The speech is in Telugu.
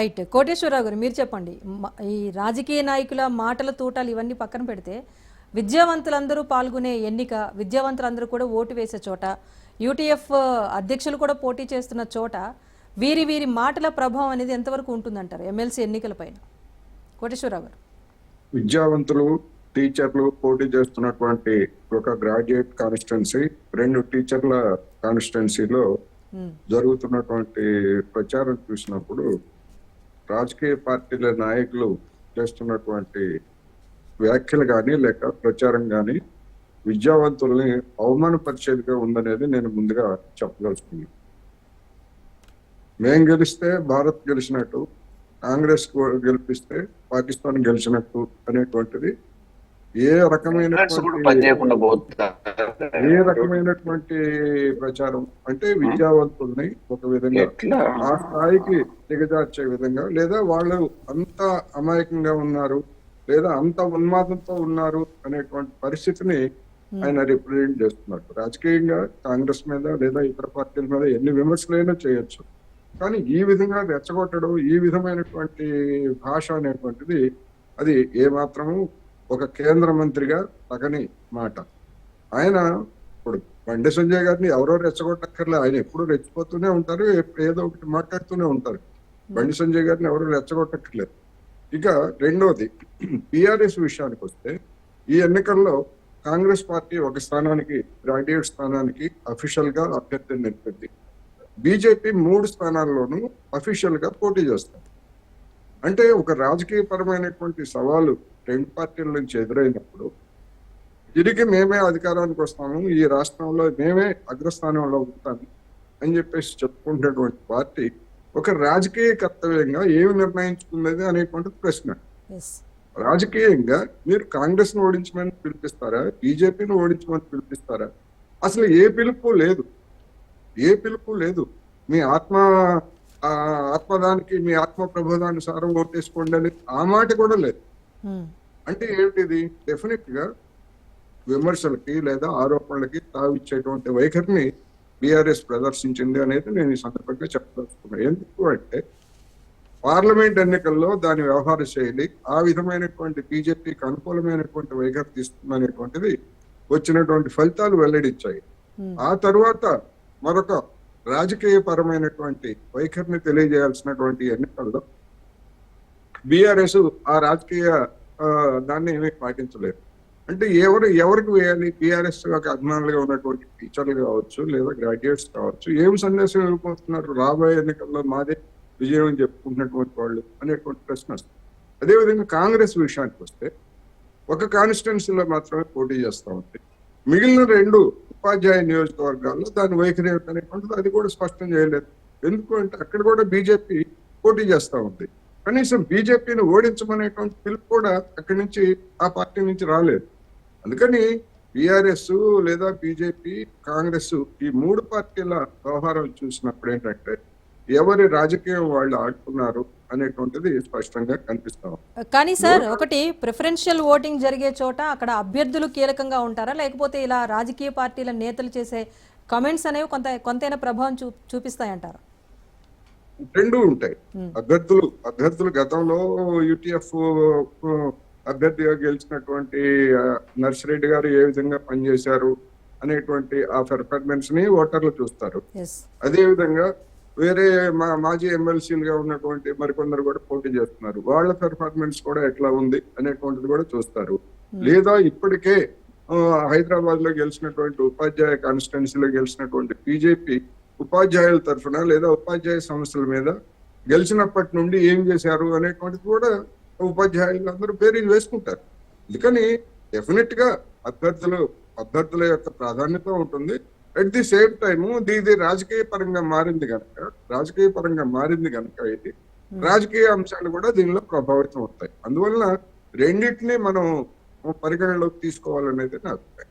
రైట్. కోటేశ్వరరావు గారు మీరు చెప్పండి. ఈ రాజకీయ నాయకుల మాటల తూటాలు ఇవన్నీ పక్కన పెడితే విద్యావంతులందరూ పాల్గొనే ఎన్నిక, విద్యావంతులందరూ కూడా ఓటు వేసే చోట, యూటీఎఫ్ అధ్యక్షులు కూడా పోటీ చేస్తున్న చోట వీరి వీరి మాటల ప్రభావం అనేది ఎంతవరకు ఉంటుందంటారు ఎమ్మెల్సీ ఎన్నికల పైన? కోటేశ్వరరావు గారు. విద్యావంతులు, టీచర్లు పోటీ చేస్తున్నటువంటి ఒక గ్రాడ్యుయేట్ కాన్స్టిట్యున్సీ, 2 టీచర్ల కాన్స్టిట్యున్సీలో జరుగుతున్నటువంటి ప్రచారం చూసినప్పుడు రాజకీయ పార్టీల నాయకులు చేస్తున్నటువంటి వ్యాఖ్యలు కానీ లేక ప్రచారం కానీ విద్యావంతుల్ని అవమానపరిచేదిగా ఉందనేది నేను ముందుగా చెప్పదలుచుకున్నాను. మేం గెలిస్తే భారత్ గెలిచినట్టు, కాంగ్రెస్ గెలిపిస్తే పాకిస్తాన్ గెలిచినట్టు అనేటువంటిది ఏ రకమైనటువంటి ప్రచారం అంటే విద్యావంతుల్ని ఒక విధంగా ఆ స్థాయికి దిగజార్చే విధంగా, లేదా వాళ్ళు అంత అమాయకంగా ఉన్నారు లేదా అంత ఉన్మాదంతో ఉన్నారు అనేటువంటి పరిస్థితిని ఆయన రిప్రజెంట్ చేస్తున్నారు. రాజకీయంగా కాంగ్రెస్ మీద లేదా ఇతర పార్టీల మీద ఎన్ని విమర్శలైనా చేయొచ్చు, కానీ ఈ విధంగా రెచ్చగొట్టడం, ఈ విధమైనటువంటి భాష అనేటువంటిది అది ఏమాత్రము ఒక కేంద్ర మంత్రిగా తగని మాట. ఆయన ఇప్పుడు బండి సంజయ్ గారిని ఎవరో రెచ్చగొట్టక్కర్లే, ఆయన ఎప్పుడు రెచ్చిపోతూనే ఉంటారు, ఏదో ఒకటి మాట్లాడుతూనే ఉంటారు. బండి సంజయ్ గారిని ఎవరో రెచ్చగొట్టక్కర్లేదు. ఇక రెండోది, టిఆర్ఎస్ విషయానికి వస్తే ఈ ఎన్నికల్లో కాంగ్రెస్ పార్టీ ఒక స్థానానికి, గ్రాడ్యుయేట్ స్థానానికి అఫీషియల్ గా అభ్యర్థిని నిలిపింది. బీజేపీ 3 స్థానాల్లోనూ అఫీషియల్ గా పోటీ చేస్తారు. అంటే ఒక రాజకీయ పరమైనటువంటి సవాలు 2 పార్టీల నుంచి ఎదురైనప్పుడు తిరిగి మేమే అధికారానికి వస్తాము, ఈ రాష్ట్రంలో మేమే అగ్రస్థానంలో ఉంటాము అని చెప్పేసి చెప్పుకుంటున్నటువంటి పార్టీ ఒక రాజకీయ కర్తవ్యంగా ఏమి నిర్ణయించుకున్నది అనేటువంటి ప్రశ్న. రాజకీయంగా మీరు కాంగ్రెస్ ను ఓడించమని పిలిపిస్తారా, బీజేపీని ఓడించమని పిలిపిస్తారా? అసలు ఏ పిలుపు లేదు, ఏ పిలుపు లేదు. మీ ఆత్మదానికి, మీ ఆత్మ ప్రబోధానుసారం ఓటేసుకోండి అని ఆ మాట కూడా లేదు. అంటే ఏమిటిది? డెఫినెట్ గా విమర్శలకి లేదా ఆరోపణలకి తావిచ్చేటువంటి వైఖరిని బీఆర్ఎస్ ప్రదర్శించింది అనేది నేను ఈ సందర్భంగా చెప్పదలుచుకున్నాను. ఎందుకు అంటే పార్లమెంట్ ఎన్నికల్లో దాని వ్యవహార శైలి ఆ విధమైనటువంటి బీజేపీకి అనుకూలమైనటువంటి వైఖరి తీసుకుందనేటువంటిది వచ్చినటువంటి ఫలితాలు వెల్లడించాయి. ఆ తరువాత మరొక రాజకీయ పరమైనటువంటి వైఖరిని తెలియజేయాల్సినటువంటి ఎన్నికల్లో బీఆర్ఎస్ ఆ రాజకీయ దాన్ని ఏమీ పాటించలేదు. అంటే ఎవరికి వేయాలి? బీఆర్ఎస్ అభిమానులుగా ఉన్నటువంటి టీచర్లు కావచ్చు లేదా గ్రాడ్యుయేట్స్ కావచ్చు, ఏం సందేశం ఇవ్వబోతున్నారు? రాబోయే ఎన్నికల్లో మాదే విజయం అని చెప్పుకుంటున్నటువంటి వాళ్ళు అనేటువంటి ప్రశ్న వస్తుంది. అదేవిధంగా కాంగ్రెస్ విషయానికి వస్తే ఒక కాన్స్టిట్యున్సీలో మాత్రమే పోటీ చేస్తూ ఉంది. మిగిలిన 2 ఉపాధ్యాయ నియోజకవర్గాల్లో దాని వైఖరి అనేటువంటిది అది కూడా స్పష్టం చేయలేదు. ఎందుకు అంటే అక్కడ కూడా బీజేపీ పోటీ చేస్తూ ఉంది. కనీసం బీజేపీని ఓడించమనేటువంటి పిలుపు కూడా అక్కడి నుంచి, ఆ పార్టీ నుంచి రాలేదు. అందుకని బీఆర్ఎస్ లేదా బీజేపీ, కాంగ్రెస్ ఈ 3 పార్టీల వ్యవహారం చూసినప్పుడు ఏంటంటే ఎవరి రాజకీయం వాళ్ళు ఆడుతున్నారు అనేటువంటిది స్పష్టంగా కనిపిస్తాం. కానీ సార్, ఒకటి ప్రిఫరెన్షియల్ ఓటింగ్ జరిగే చోట అక్కడ అభ్యర్థులు కీలకంగా ఉంటారా, లేకపోతే ఇలా రాజకీయ పార్టీల నేతలు చేసే కమెంట్స్ అనేవి కొంతైనా ప్రభావం చూపిస్తాయంటారా? 2 ఉంటాయి. అభ్యర్థులు గతంలో యూటీఎఫ్ అభ్యర్థిగా గెలిచినటువంటి నర్సిరెడ్డి గారు ఏ విధంగా పనిచేశారు అనేటువంటి ఆ పెర్ఫార్మెన్స్ ని ఓటర్లు చూస్తారు. అదే విధంగా వేరే మాజీ ఎమ్మెల్సీలుగా ఉన్నటువంటి మరికొందరు కూడా పోటీ చేస్తున్నారు, వాళ్ళ పెర్ఫార్మెన్స్ కూడా ఎట్లా ఉంది అనేటువంటిది కూడా చూస్తారు. లేదా ఇప్పటికే హైదరాబాద్ లో గెలిచినటువంటి ఉపాధ్యాయ కాన్స్టిట్యున్సీలో గెలిచినటువంటి బీజేపీ ఉపాధ్యాయుల తరఫున లేదా ఉపాధ్యాయ సంస్థల మీద గెలిచినప్పటి నుండి ఏం చేశారు అనేటువంటిది కూడా ఉపాధ్యాయులందరూ బేరీజ్ వేసుకుంటారు. అందుకని డెఫినెట్ గా అభ్యర్థుల యొక్క ప్రాధాన్యత ఉంటుంది. అట్ ది సేమ్ టైమ్ ఇది రాజకీయ పరంగా మారింది కనుక ఇది రాజకీయ అంశాలు కూడా దీనిలో ప్రభావితం అవుతాయి. అందువలన రెండింటినీ మనం పరిగణలోకి తీసుకోవాలనేది నా అభిప్రాయం.